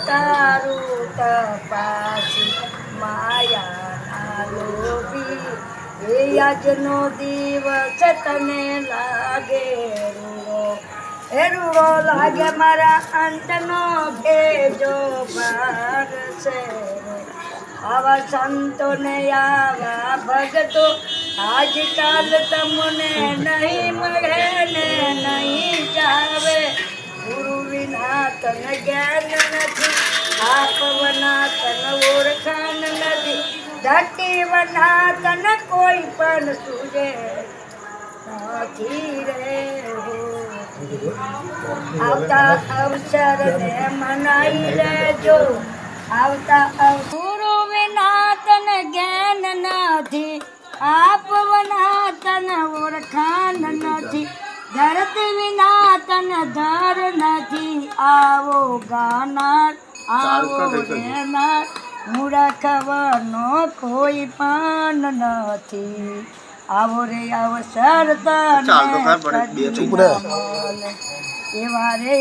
તારું તપાસી માયાના લોભી એ આજનો દિવસ તને લાગે રૂડો એ રૂડો લાગે મારા અંતનો ભેજો ભાર છે આવા સંતોને આવા ભગતો આજકાલ તમને નહીં મળે ને નહીં જાવે ગુરુ વિના તન જ્ઞાન નથી આપવના તન ઓળખાણ નથી ધરતી વના તન કોઈ પણ સુજે નથી રે આવતા અવસરને મનાઈ લેજો આવતા ગુરુ વિના તન જ્ઞાન નથી આપવના તન ઓળખાણ નથી ધરતી વિના તન ધર નથી આવો ગાનાર આવો રહેનાર મૂર્ખવાનો કોઈ પણ નથી આવો રે અવસર તને કદી ન મળે એવા રે